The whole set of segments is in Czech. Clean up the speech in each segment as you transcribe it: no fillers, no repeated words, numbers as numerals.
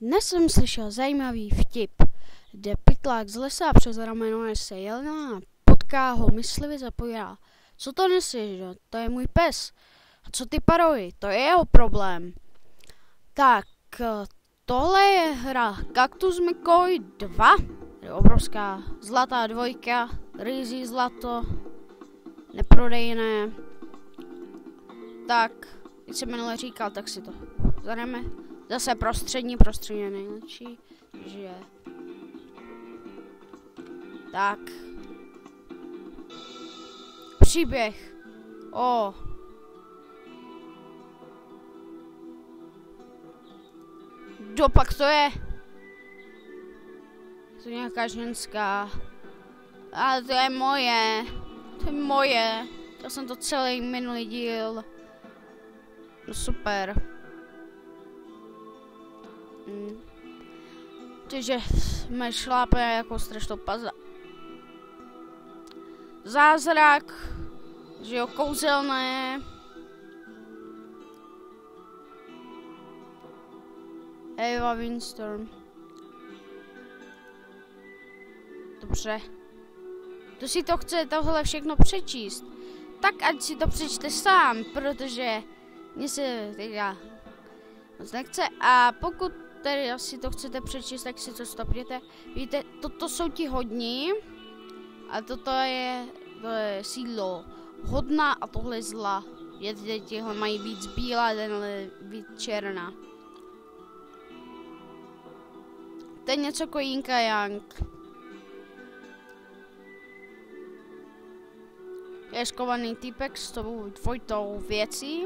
Dnes jsem slyšel zajímavý vtip, kde pytlák z lesa přes rameno nese jelena a potká ho myslivec a povídá: co to neseš, že? To je můj pes. A co ty parohy, to je jeho problém. Tak, tohle je hra Cactus McCoy 2, je obrovská zlatá dvojka, rýzí zlato, neprodejné. Tak, když jsem minule říkal, tak si to zademe. Zase prostřední je nejlepší, že... Tak. Příběh. Dopak to je? To je nějaká ženská. Ale to je moje. To je moje. Já jsem to celý minulý díl. No super. Takže jsme šlápe jako strašnou paza. Zázrak, že jo, kouzelné. Eva Windstorm. Dobře. Kdo si to chce tohle všechno přečíst, tak ať si to přečte sám, protože mně se teďka moc nechce. A pokud tedy si to chcete přečíst, tak si to stopněte. Víte, toto jsou ti hodní. A toto je sídlo hodná a tohle zla. Vědět, tihle mají víc bílá, tenhle víc černá. To je něco jako Yinka Yang. Je skovaný týpek s tou dvojitou věcí.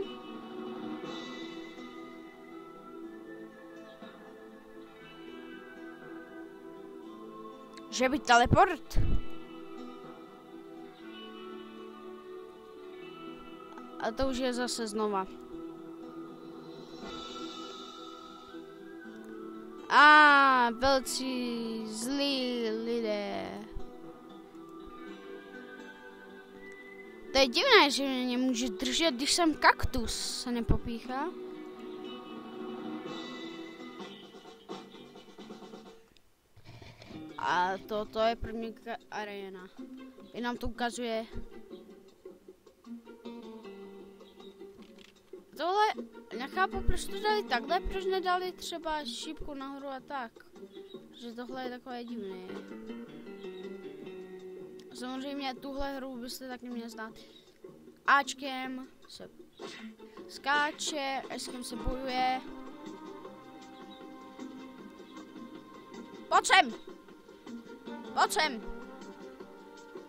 Že by teleport. A to už je zase znova. Velcí zlí lidé. To je divné, že mě může držet, když jsem kaktus, se nepopíchá. A to je první arena. I nám to ukazuje. Tohle nechápu, proč to dali takhle, proč nedali třeba šípku nahoru a tak. Že tohle je takové divné. Samozřejmě tuhle hru byste taky měli znát. Ačkem se skáče, Skem se bojuje. Pojď sem! Pojď sem!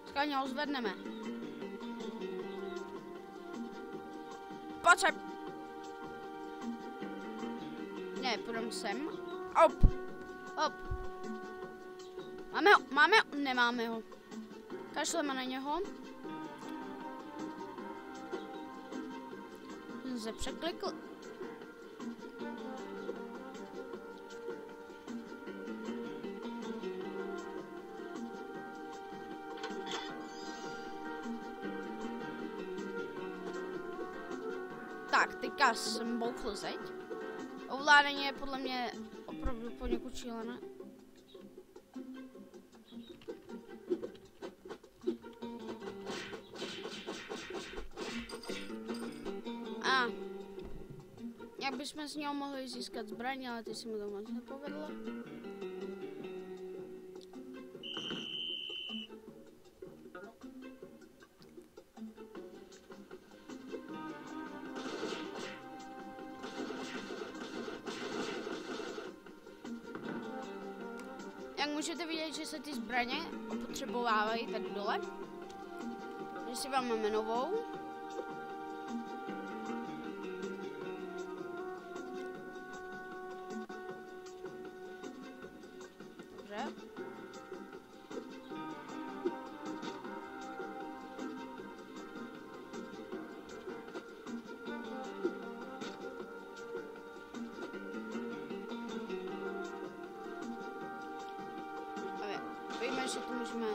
Skáně ho zvedneme. Pojď sem! Ne, půjdeme sem. Op! Op! Máme ho? Máme ho? Nemáme ho. Kašleme na něho. Jsem se překlikl. Tak, teďka jsem bouchl zeď. Ovládání je podle mě opravdu poněkud šílené. Jak bychom z něho mohli získat zbraně, ale ty si mu to moc nepovedlo. Jak můžete vidět, že se ty zbraně opotřebovávají tady dole. Takže si vezmeme novou. Dobře. Víme, že to můžeme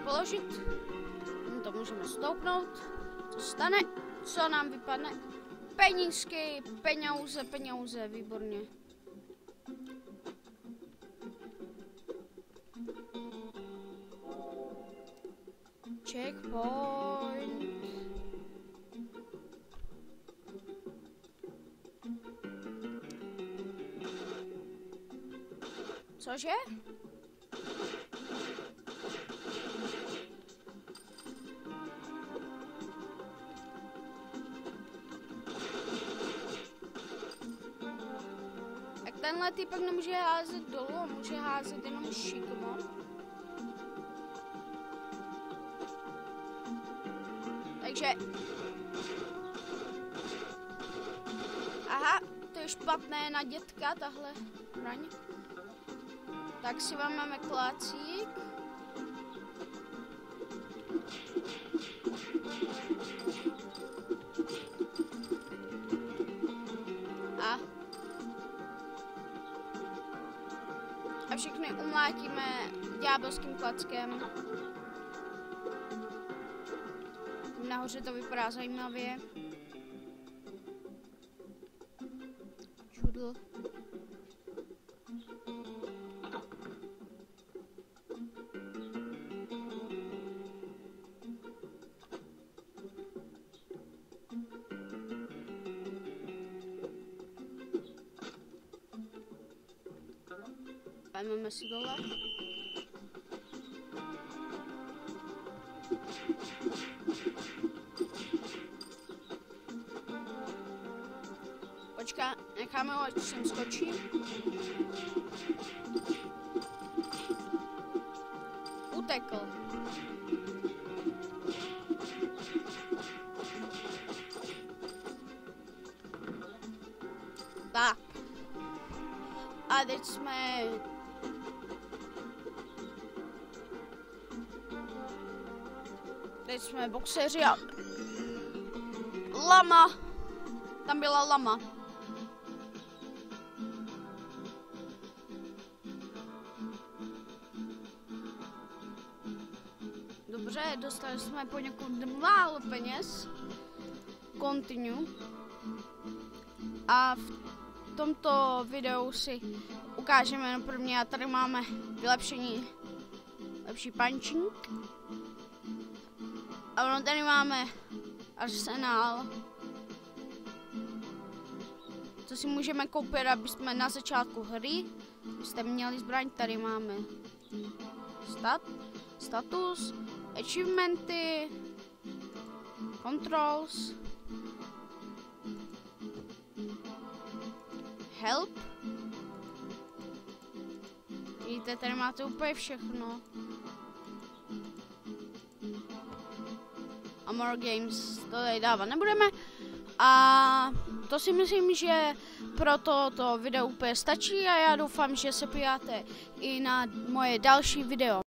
položit. To můžeme stoupnout. Co stane? Co nám vypadne? Penízky, peníze, výborně. Checkpoint. Cože? Tak tenhle typek nemůže házet dolů, může házet jenom šikmo. Takže... Aha, to je špatné na dětka, tahle hraň. Tak si vezmeme klácík. A všechny umlátíme ďábelským klackem. Nahoře to vypadá zajímavě. Čudl. Vezmeme si dole. Počká, necháme ho, ať sem skočí. Utekl. Tak. A teď jsme... Teď jsme boxeři a... Lama! Tam byla lama. Dobře, dostali jsme poněkud málo peněz. Continue. A v tomto videu si ukážeme prvně, a tady máme vylepšení, lepší punching. A ono tady máme arsenál, co si můžeme koupit, aby jsme na začátku hry jste měli zbraň. Tady máme status, achievementy, controls, help. Vidíte, tady máte úplně všechno. A more games to tady dávat nebudeme. A to si myslím, že pro toto video úplně stačí a já doufám, že se podíváte i na moje další video.